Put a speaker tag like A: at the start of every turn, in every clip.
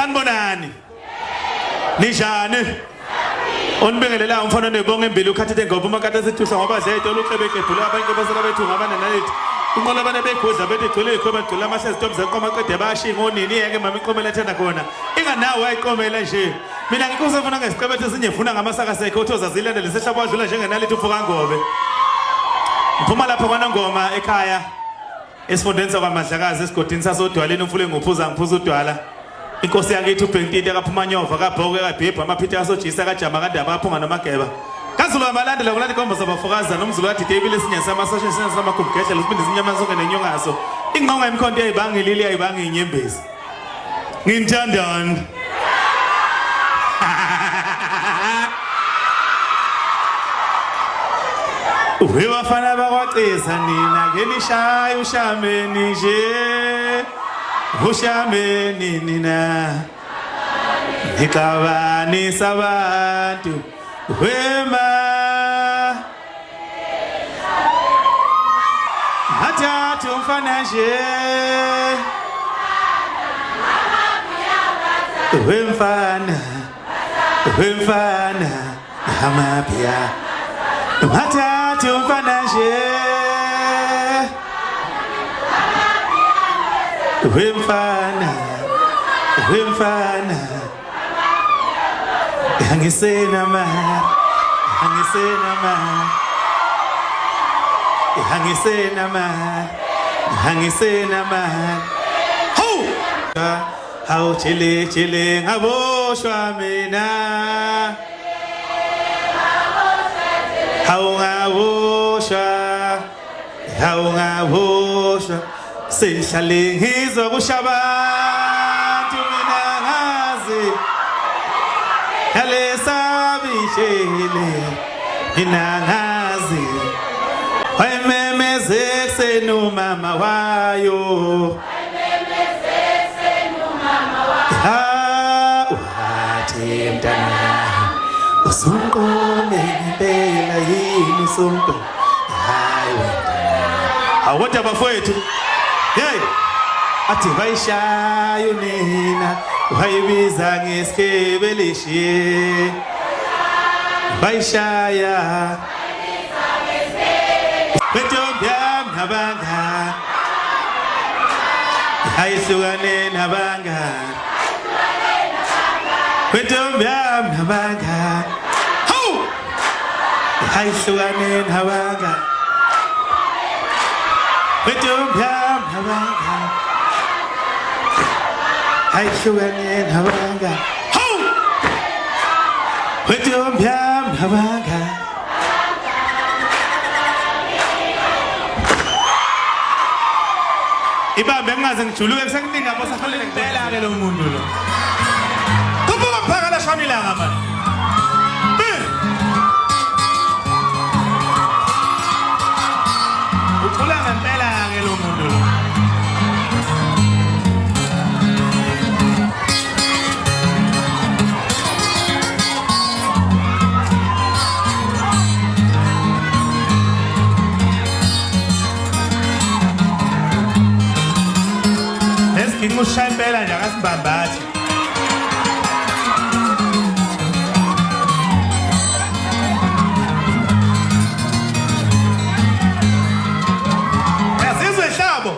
A: Sanibonani. Nijani. Onibingelela umfana nebonga embili ukhathele ngoba umakade sithusa ngoba zayithola uqhebekebhula abantu basela bethu ngabana nalithi. Unqola abana begodla bethi igcwele ikhoba igcwele amasezitop zenqoma qede bayashinga onini yeke mama iqomela ethanda khona. Inganawe wayiqomela nje. Mina ngikho sefuna ngesiqebethe sinyefuna ngamasaka sekhe uthoza zilandele sehlaba wadlula njengenalithi ufuka ngobe. Ngiphuma lapha kwaNongoma ekhaya. Esifundeni sakwaMadlakazi esigodini sasodwaleni umfule ngophuza ngiphuza udwala. Inkosi yakithi uBhentiti akaphuma nyova kabhoke kabhebha amaphitha asojisa kajama kandaba aphunga nomageba. Kazulu abalandela kulandi komba zabafokaza nomzulu wathi tebile sinyasa amasosha sinasa amakhumgedla lesibindi zinyama zonke nenyongaso. Ingqonga imkhonto yayibanga ilili yayibanga inyembezi. Nginthandani. Webafana bakwacisa nina ngenishaya ushameni nje. Ushameni nina. Nixabanisa abantu. Wema. Mathathu umfana nje. Wemfana. Wemfana. Amapia. Mathathu umfana nje. Wemfana. Wemfana. Hangisena ma. Hangisena ma. Hangisena ma. Hangisena ma. Ho! How chile chile ngaboshwa mina. How ngaboshwa. How ngaboshwa. Sihlale ngizokushaba mina ngazi. Yale sabishele mina ngazi. Wayememeze kusenu mama wayo. Uhathi mntana usunkome impela yini usumko. Hayi wena. Awotha bafowethu. Hey. Athi bayishayo nina wayibiza ngesikebelishi. Bayishaya. Betombi yami nabanga. Hayihlukane nabanga. Betombi yami nabanga. Ho! Hayihlukane nabanga. Betombi yami nabanga. Hayihlukane nabanga. Ho! Betombi yami nabanga. Ibambe ngingaze ngijuluke kusekuningi lapho safanele ngicela ke lo muntu lo. Kubuka phakala shonilanga manje. Uthula ngempela ke lo muntu lo. Ngimushaya impela nje akasibambathi. Yazizwe hlabo.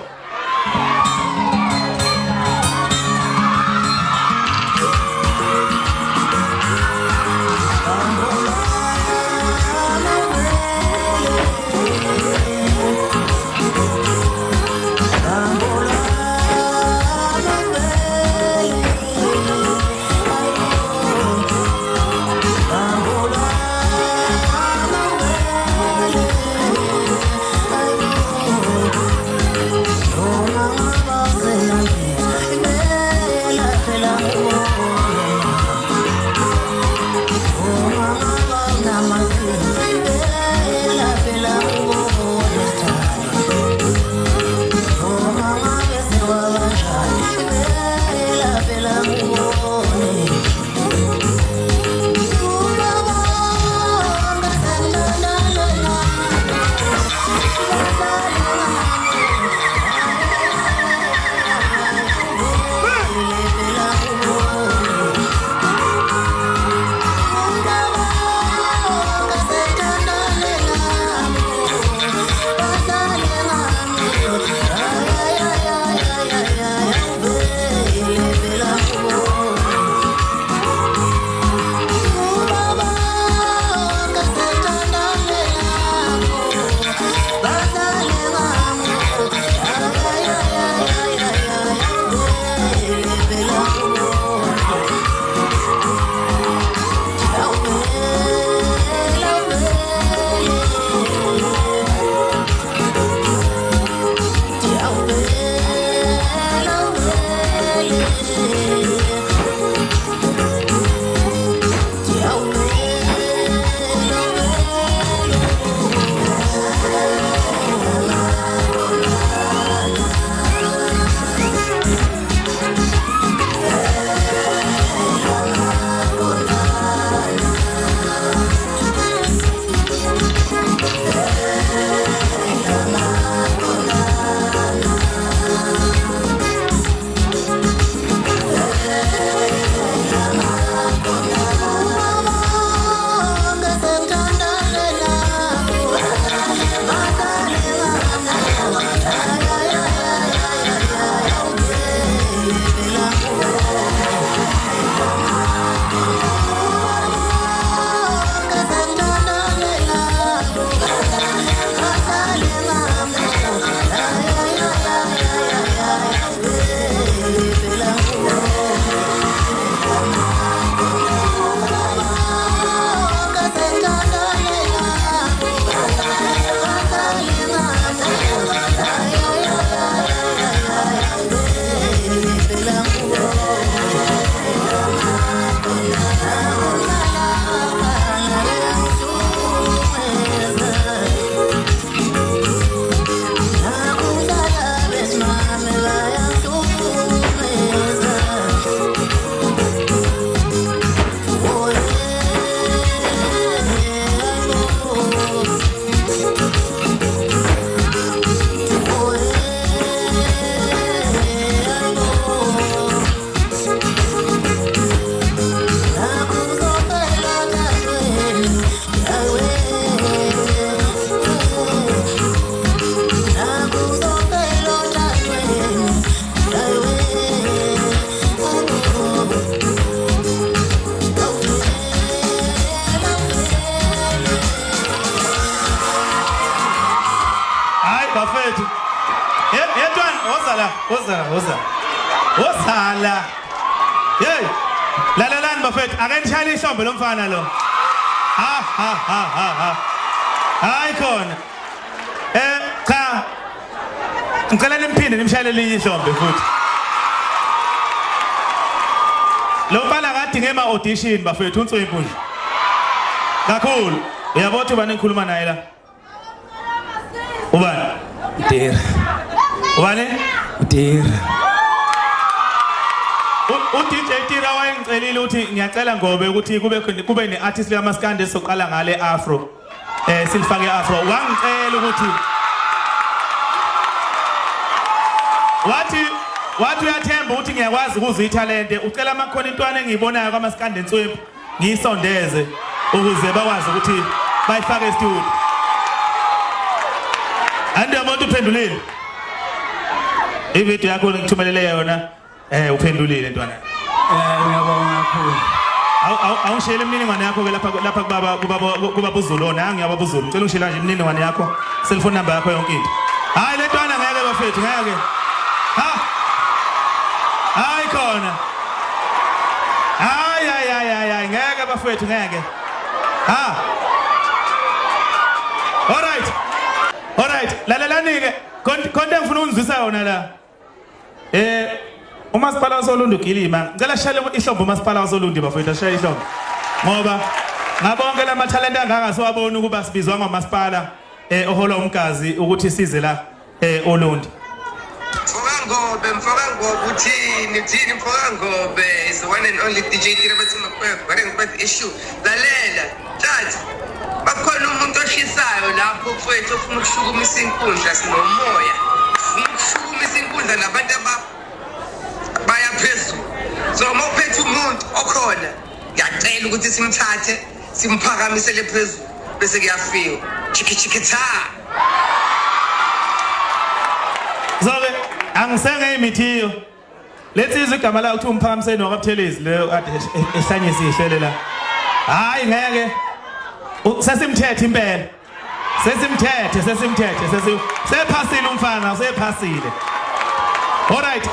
A: Osala. Hey. Lalelani bafethu, ake nishayele ihlombe lomfana lo. Ha. Hayi khona. Cha. Ngicela nimphinde nimshayele linye ihlombe futhi. Lo mfana kade ngema audition bafethu uNtswempu nje. Kakhulu. Uyabona ukuthi ubani engikhuluma naye la? Ubani?
B: Dera.
A: Ubani?
B: Dera.
A: DJ Tira wayengicelile ukuthi ngiyacela ngobe ukuthi kube neartist likaMaskandi soqala ngale Afro. Silifake Afro. Wangicela ukuthi wathi uyathemba ukuthi ngiyakwazi ukuzwa italente. Ucela amakhona intwana engiyibonayo kaMaskandi Ntswempu ngiyisondeze ukuze bakwazi ukuthi bayifake studio. Andiyabona uphendulile. Ivideo yakho ngithumelele yona uphendulile ntwana.
B: Ngiyabonga kakhulu.
A: Awungishayele imininingwane yakho ke lapha kubaba uZulu na ngiyababa uZulu. Ngicela ungishayela nje imininingwane yakho, cellphone number yakho yonke into. Hayi le ntwana ngeke bafethu ngeke. Hayi khona. Hayi ngeke bafethu ngeke. Alright. Lalelani ke. Konke ngifuna unizwisa yona la. uMasipala waSolundu uGilima ngicela shayele ihlombe uMasipala waSolundu bafowethu ashaya ihlombe ngoba ngabonke lamathalente angaka siwabona ukuba sibizwa ngoMasipala ohola umgazi ukuthi size la Olundi.
C: Mfokangobe uthini Mfokangobe is the one and only DJ Tira bathi ngiphethe issue lalela tjatha bakhona umuntu oshisayo lapho mfowethu ofuna ukushukumisa inkundla sinomoya ukushukumisa inkundla nabantu baya phezulu so mawuphethe umuntu okhona ngiyacela ukuthi simthathe simphakamisele phezulu bese kuyafika chikitha
A: Zobe angisenge imithiyo lethi izigama la uthi umphakamiseni nokaButhelezi leyo ade ehlanyisa ihlele la hayi ngeke sesimthethe impela sephasile umfana sephasile. Alright.